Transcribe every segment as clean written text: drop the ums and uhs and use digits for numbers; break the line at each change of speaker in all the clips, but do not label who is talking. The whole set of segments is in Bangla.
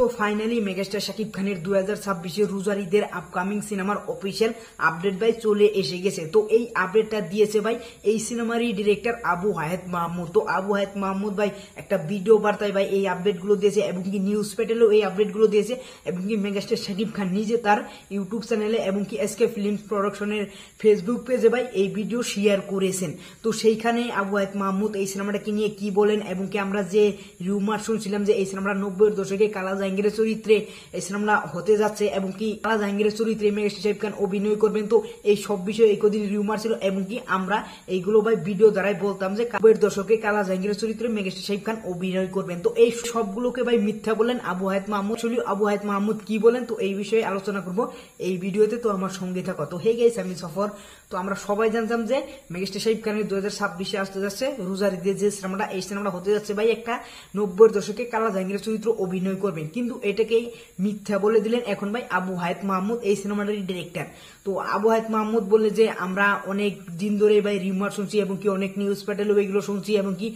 তো ফাইনালি মেগাস্টার শাকিব খানের 2026 রোজার ঈদের আপকামিং সিনেমার অফিসিয়াল আপডেট ভাই চলে এসে গেছে। তো এই আপডেটটা দিয়েছে ভাই এই সিনেমারই ডিরেক্টর আবু হায়াত মাহমুদ। তো আবু হায়াত মাহমুদ ভাই একটা ভিডিও বার্তায় ভাই এই আপডেট গুলো দিয়েছে এবং কি নিউজ প্যাটেলও এই আপডেট গুলো দিয়েছে এবং কি মেগাস্টার শাকিব খান নিজে তার ইউটিউব চ্যানেলে এবং কি এসকে ফিল্ম প্রোডাকশনের ফেসবুক পেজে ভাই এই ভিডিও শেয়ার করেছেন। তো সেইখানে আবু হায়াত মাহমুদ এই সিনেমাটাকে নিয়ে কি বলেন এবং কি আমরা যে রিউমার শুনছিলাম যে এই সিনেমাটা 90-এর দশকে কালা জাহাঙ্গীরের চরিত্রে এই সিনেমাটা হতে যাচ্ছে এবং কি কালা জাহাঙ্গীরের চরিত্রে মেগাস্টার শাকিব খান অভিনয় করবেন। তো এই সব বিষয়ে এই কদিন রিউমার ছিল এবং কি আমরা এইগুলো ভাই ভিডিও দ্বারাই বলতাম যে 90-এর দশকে কালা জাহাঙ্গীরের চরিত্রে মেগাস্টার শাকিব খান অভিনয় করবেন। তো এই সবগুলোকে ভাই মিথ্যা বলেন আবু হায়াত মাহমুদ। আবু হায়াত মাহমুদ কি বলেন তো এই বিষয়ে আলোচনা করব এই ভিডিওতে। তো আমার সঙ্গে থাকো। তো হে গাইস, আমি সফর। তো আমরা সবাই জানতাম যে মেগাস্টার শাকিব খানের 2026 আসতে যাচ্ছে রোজার ঈদে যে সিনেমাটা, এই সিনেমাটা হতে যাচ্ছে ভাই একটা 90-এর দশকে কালা জাহাঙ্গীরের চরিত্র অভিনয় করবেন, কিন্তু এটাকেই মিথ্যা বলে দিলেন এখন ভাই আবু হায়াত মাহমুদ, এই সিনেমাটারই ডিরেক্টর। তো আবু হায়াত মাহমুদ বললে যে আমরা অনেক দিন ধরে ভাই রিউমার শুনছি এবং কি অনেক নিউজ প্যাটেলও এগুলো শুনছি এবং কি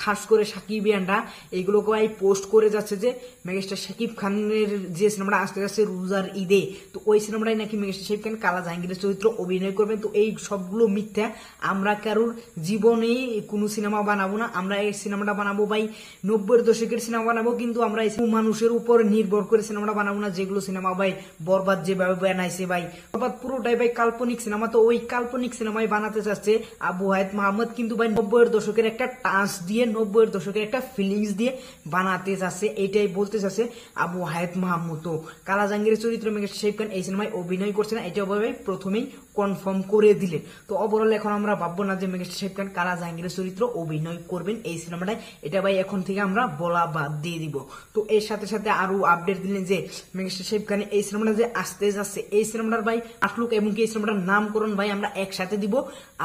খাস করে সাকিবিয়ানরা এইগুলোকে ভাই পোস্ট করে যাচ্ছে যে মেগাস্টার শাকিব খানের যে সিনেমাটা আসতে যাচ্ছে রোজার ঈদে, তো ওই সিনেমাটাই নাকি মেগাস্টার শাকিব খান কালা জাহাঙ্গীরের চরিত্র অভিনয় করবেন। তো এই সবগুলো মিথ্যা। আমরা কারোর জীবনে কোনো সিনেমা বানাবো না, আমরা এই সিনেমাটা বানাবো ভাই 90-এর দশকের সিনেমা বানাবো, কিন্তু আমরা এই মানুষের উপর নির্ভর করে সিনেমাটা বানাবো না যেগুলো সিনেমা ভাই বরবাদ যেভাবে বানাইছে ভাই, বরবাদ পুরোটাই ভাই কাল্পনিক সিনেমা। তো ওই কাল্পনিক সিনেমায় বানাতে চাচ্ছে আবু হায়াত মাহমুদ, কিন্তু ভাই 90-এর দশকের একটা টাচ দিয়ে 90-এর দশকের একটা ফিলিংস দিয়ে বানাতে চাচ্ছে, এইটাই বলতে চাচ্ছে আবু হায়াত মাহমুদ। তো কালা জাহাঙ্গীরের চরিত্র মেগাস্টার শাকিব খান এই সিনেমায় অভিনয় করছে না, এটা ভাই প্রথমেই কনফার্ম করে দিলেন। তো ওভারঅল এখন আমরা ভাববো না যে মেগাস্টার শাকিব খান কালা জাহাঙ্গীরের চরিত্র অভিনয় করবেন এই সিনেমাটায়, এটা ভাই এখন থেকে আমরা বলা বাদ দিয়ে দিব। তো এর সাথে সাথে আরো আপডেট দিলেন যে মেগাস্টার শাকিব খান এই সিনেমাটা যে আসতে যাচ্ছে এই সিনেমাটার ভাই আটলুক এবং কি এই সিনেমাটার নামকরণ ভাই আমরা একসাথে দিব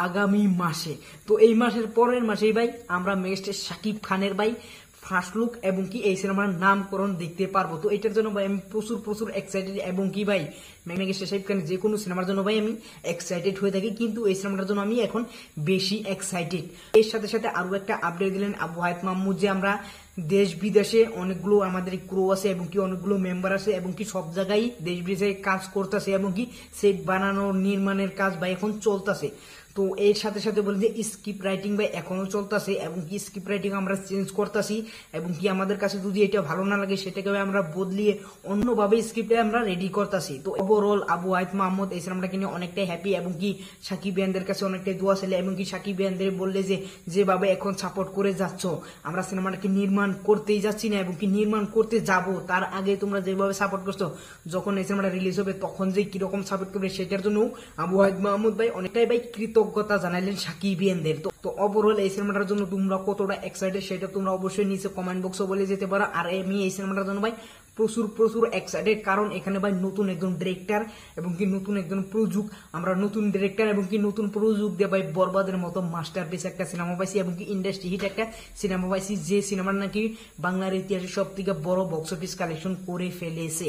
আগামী মাসে। তো এই মাসের পরের মাসেই ভাই আমরা মেগাস্টার শাকিব খানের ভাই ফার্স্ট লুক এবং কি এই সিনেমার নামকরণ দেখতে পারবো। তো এটার জন্য ভাই আমি প্রচুর এক্সাইটেড এবং কি ভাই মেগাস্টার শাকিব খানের যে কোনো সিনেমার জন্য ভাই আমি এক্সাইটেড হয়ে থাকি, কিন্তু এই সিনেমাটার জন্য আমি এখন বেশি এক্সাইটেড। এর সাথে সাথে আরো একটা আপডেট দিলেন আবু হায়াত মাহমুদ যে আমরা দেশ বিদেশে অনেকগুলো আমাদের ক্রু আছে এবং কি অনেকগুলো মেম্বার আছে এবং কি সব জায়গায় দেশ বিদেশে কাজ করতেছে এবং কি সেট বানানোর নির্মাণের কাজ ভাই এখন চলতেছে। তো এর সাথে সাথে বলি যে স্ক্রিপ্ট রাইটিং ভাই এখনো চলতেছে এবং কি স্ক্রিপ্ট রাইটিং আমরা চেঞ্জ করতেছি এবং কি আমাদের কাছে যদি এটা ভালো না লাগে সেটাকে আমরা বদলিয়ে অন্যভাবে স্ক্রিপ্টে আমরা রেডি করতেছি। তো ওভারঅল আবু হায়াত মাহমুদ এই সিনেমাটাকে নিয়ে অনেকটাই হ্যাপি এবং কি সাকিবিয়ানদের কাছে অনেকটাই দোয়া ছিল এবং কি সাকিবিয়ানদের বললে যে যেভাবে এখন সাপোর্ট করে যাচ্ছ, আমরা সিনেমাটাকে নির্মাণ করতেই যাচ্ছি না এবং কি নির্মাণ করতে যাব, তার আগে তোমরা যেভাবে সাপোর্ট করছো যখন এই সিনেমাটা রিলিজ হবে তখন যে কিরকম সাপোর্ট করবে সেটার জন্য আবু হায়াত মাহমুদ ভাই অনেকটাই ভাই কৃতজ্ঞতা জানাইলেন সাকিবিয়ানদের। তো ওভারঅল এই সিনেমাটার জন্য তোমরা কতটা এক্সাইটেড সেটা তোমরা অবশ্যই নিচে কমেন্ট বক্সে বলে যেতে পারো। আর আমি এই সিনেমাটার জন্য ভাই প্রচুর এক্সাইটেড, কারণ এখানে ভাই নতুন একজন ডিরেক্টর এবং কি নতুন একজন প্রযোজক, আমরা নতুন ডিরেক্টর এবং কি নতুন প্রযোজক দিয়ে ভাই বরবাদের মতো মাস্টারপিস একটা সিনেমা পাইছি এবং কি ইন্ডাস্ট্রি হিট একটা সিনেমা পাইছি, যে সিনেমার নাকি বাংলার ইতিহাসে সব থেকে বড় বক্স অফিস কালেকশন করে ফেলেছে।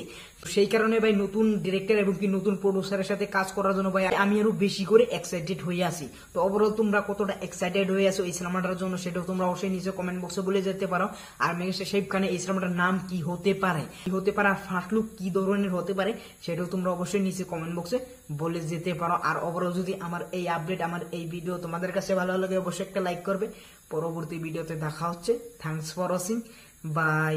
সেই কারণে ভাই নতুন ডিরেক্টর এবং কি নতুন প্রডিউসারের সাথে কাজ করার জন্য ভাই আমি আরো বেশি করে এক্সাইটেড হয়ে আছি। তো ওভারঅল তোমরা কতটা এক্সাইটেড হয়ে আছো এই সিনেমাটার জন্য সেটাও তোমরা অবশ্যই নিচে কমেন্ট বক্সে বলে যেতে পারো। আর মেগাস্টার শাকিব খানের এই সিনেমাটার নাম কি হতে পারে আর ফার্স্ট লুক কি ধরনের হতে পারে সেটাও তোমরা অবশ্যই নিচে কমেন্ট বক্সে বলে যেতে পারো। আর ওভারঅল যদি আমার এই আপডেট আমার এই ভিডিও তোমাদের কাছে ভালো লাগে অবশ্যই একটা লাইক করবে। পরবর্তী ভিডিওতে দেখা হচ্ছে। Thanks for watching, by.